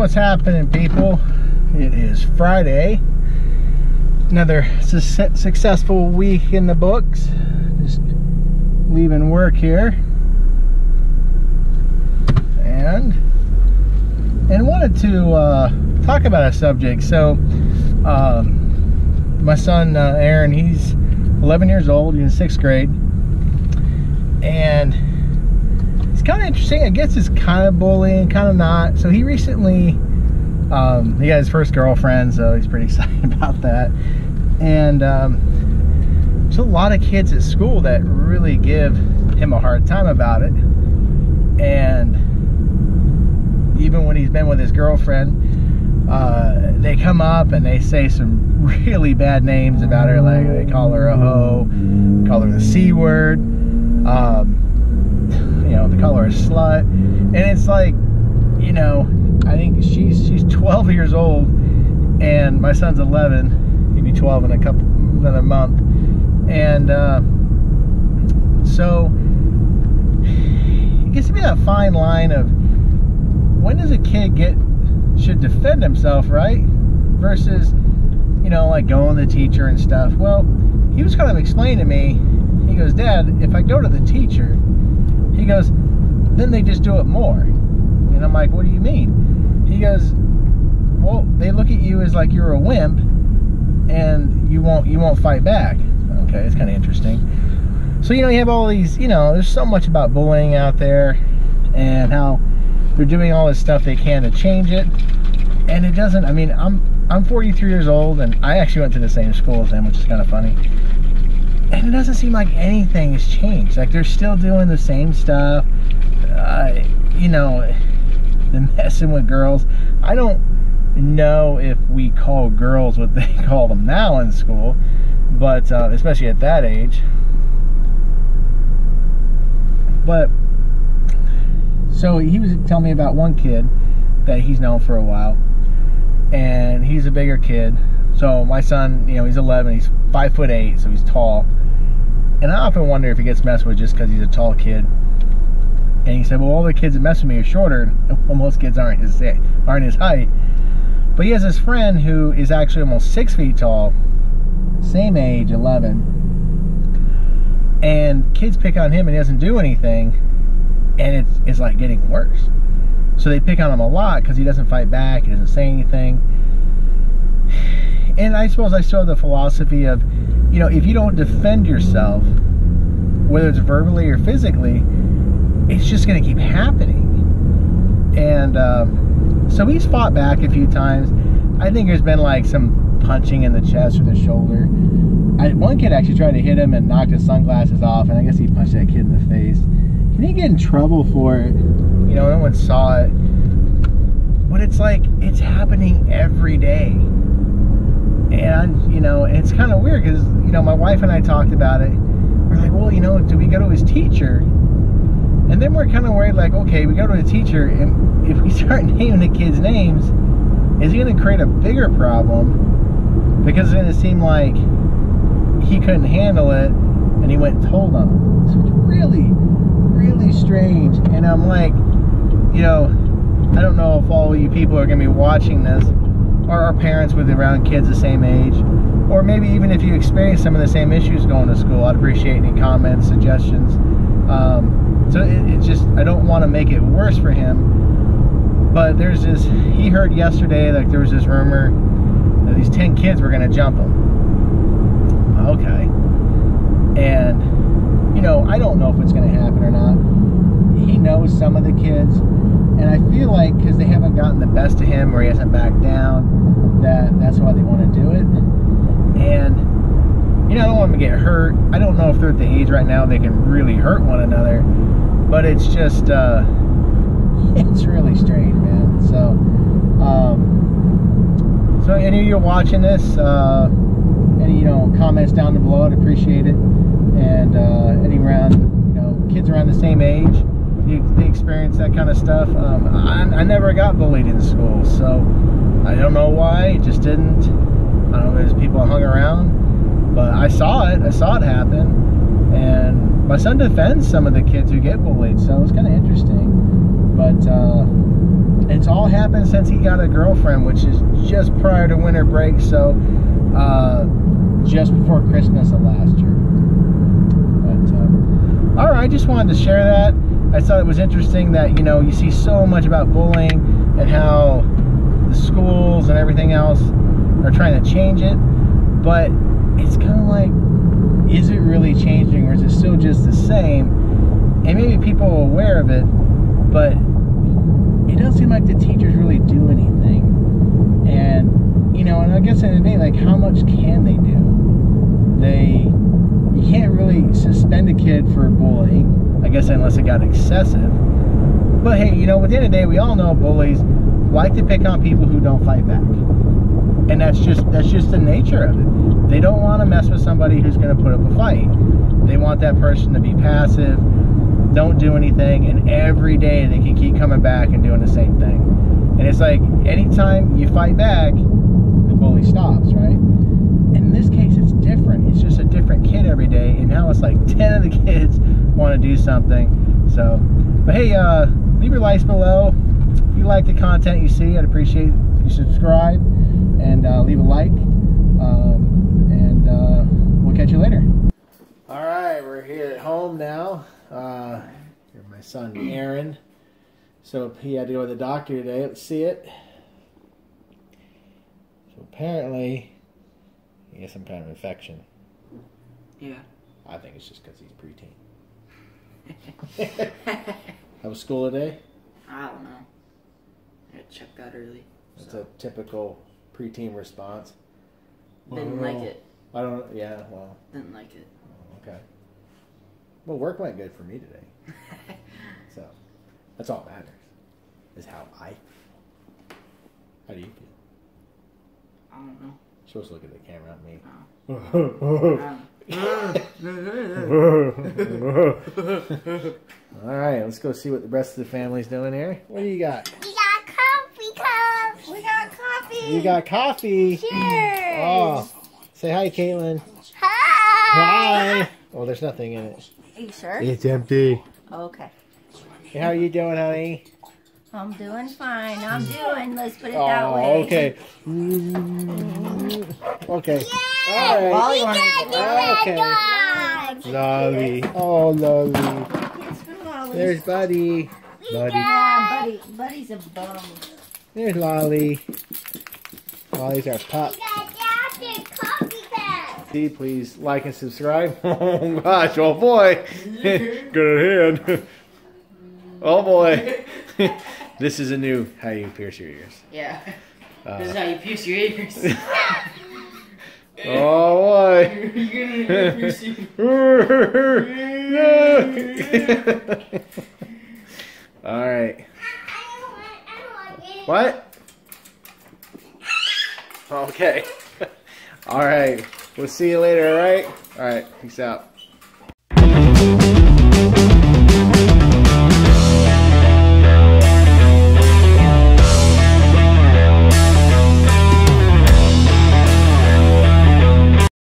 What's happening, people? It is Friday. Another successful week in the books. Just leaving work here, and wanted to talk about a subject. So my son Aaron, he's 11 years old. He's in 6th grade, and it's kind of interesting. I guess it's kind of bullying, kind of not. So he recently he got his first girlfriend, so he's pretty excited about that. And there's a lot of kids at school that really give him a hard time about it. And even when he's been with his girlfriend, they come up and they say some really bad names about her. Like they call her a hoe, call her the C word, you know, they call her a slut. And it's like, you know, I think she's 12 years old and my son's 11. He'll be 12 in another month. And so it gets to be that fine line of when does a kid should defend himself, right? Versus, you know, like going to the teacher and stuff. Well, he was kind of explaining to me, he goes, Dad, if I go to the teacher, he goes, then they just do it more. And I'm like, what do you mean? He goes, well, they look at you as like you're a wimp and you won't fight back. Okay, it's kind of interesting. So, you know, you have all these, you know, there's so much about bullying out there and how they're doing all this stuff they can to change it. And it doesn't, I mean, I'm 43 years old and I actually went to the same school as them, which is kind of funny. And it doesn't seem like anything has changed. Like they're still doing the same stuff. You know, the messing with girls. I don't know if we call girls what they call them now in school, but especially at that age. But so he was telling me about one kid that he's known for a while, and he's a bigger kid. So my son, you know, he's 11, he's 5'8", so he's tall. And I often wonder if he gets messed with just because he's a tall kid. And he said, well, all the kids that mess with me are shorter. Well, most kids aren't his height. But he has this friend who is actually almost 6 feet tall, same age, 11. And kids pick on him and he doesn't do anything. And it's like getting worse. So they pick on him a lot because he doesn't fight back, he doesn't say anything. And I suppose I still have the philosophy of, you know, if you don't defend yourself, whether it's verbally or physically, it's just going to keep happening. And so he's fought back a few times. I think there's been like some punching in the chest or the shoulder. One kid actually tried to hit him and knocked his sunglasses off, and I guess he punched that kid in the face. He didn't get in trouble for it. You know, no one saw it. But it's like, it's happening every day. And, you know, it's kind of weird because, you know, my wife and I talked about it. We're like, well, you know, do we go to his teacher? And then we're kind of worried, like, okay, we go to the teacher, and if we start naming the kids' names, is he going to create a bigger problem? Because it's going to seem like he couldn't handle it, and he went and told them. So it's really, really strange. And I'm like, you know, I don't know if all you people are going to be watching this or our parents with around kids the same age, or maybe even if you experience some of the same issues going to school. I'd appreciate any comments, suggestions. So it's just, I don't want to make it worse for him, but there's this, he heard yesterday, like there was this rumor that these 10 kids were going to jump him. Okay. And, you know, I don't know if it's going to happen or not. He knows some of the kids, and I feel like because they haven't gotten the best of him or he hasn't backed down, that's why they want to do it. And, you know, I don't want them to get hurt. I don't know if they're at the age right now they can really hurt one another, but it's just, it's really strange, man. So, so any of you watching this, any, you know, comments down below, I'd appreciate it. And any around, you know, kids around the same age, they experience that kind of stuff. I never got bullied in school, so I don't know why. It just didn't. I don't know if there's people hung around, but I saw it happen. And my son defends some of the kids who get bullied, so it's kind of interesting. But it's all happened since he got a girlfriend, which is just prior to winter break, so just before Christmas of last year. But all right, I just wanted to share that. I thought it was interesting that, you know, you see so much about bullying and how the schools and everything else are trying to change it, but it's kind of like, is it really changing, or is it still just the same? And maybe people are aware of it, but it doesn't seem like the teachers really do anything. And, you know, and I guess in the day, like, how much can they do? You can't really suspend a kid for bullying, I guess, unless it got excessive. But hey, you know, at the end of the day, we all know bullies like to pick on people who don't fight back. And that's just the nature of it. They don't want to mess with somebody who's going to put up a fight. They want that person to be passive, don't do anything, and every day they can keep coming back and doing the same thing. And it's like, anytime you fight back, the bully stops, right? And in this case, it's different. It's just a different kid every day, and now it's like 10 of the kids want to do something. So, but hey, leave your likes below. If you like the content you see, I'd appreciate if you subscribe and leave a like. We'll catch you later. All right, we're here at home now. Here's my son Aaron. So he had to go to the doctor today. Let's see it. So apparently he has some kind of infection. Yeah. I think it's just because he's preteen. How was school today? I don't know. I checked out early. That's a typical preteen response. Didn't like it. I don't. Yeah. Well. Didn't like it. Okay. Well, work went good for me today. So that's all that matters. Is how I feel. How do you feel? I don't know. You're supposed to look at the camera, not me. All right, let's go see what the rest of the family's doing here. What do you got? We got coffee cups. We got coffee. You got coffee. Cheers. Oh, say hi, Caitlin. Hi. Hi. Oh, there's nothing in it. Are you sure? It's empty. Okay. Hey, how are you doing, honey? I'm doing fine. I'm doing. Let's put it that Oh, way. okay. Okay. All right. Wally wanted Okay. Lolly. Oh, Lolly. There's There's Buddy. Buddy. yeah, Buddy's a bum. There's Lolly. Lolly's our pup. See, please like and subscribe. Oh gosh, oh boy. Good hand. Oh boy. This is a new how you pierce your ears. Yeah. This is how you pierce your ears. Oh boy. You're gonna pierce your All right. What? Okay. All right. We'll see you later, all right? All right. Peace out.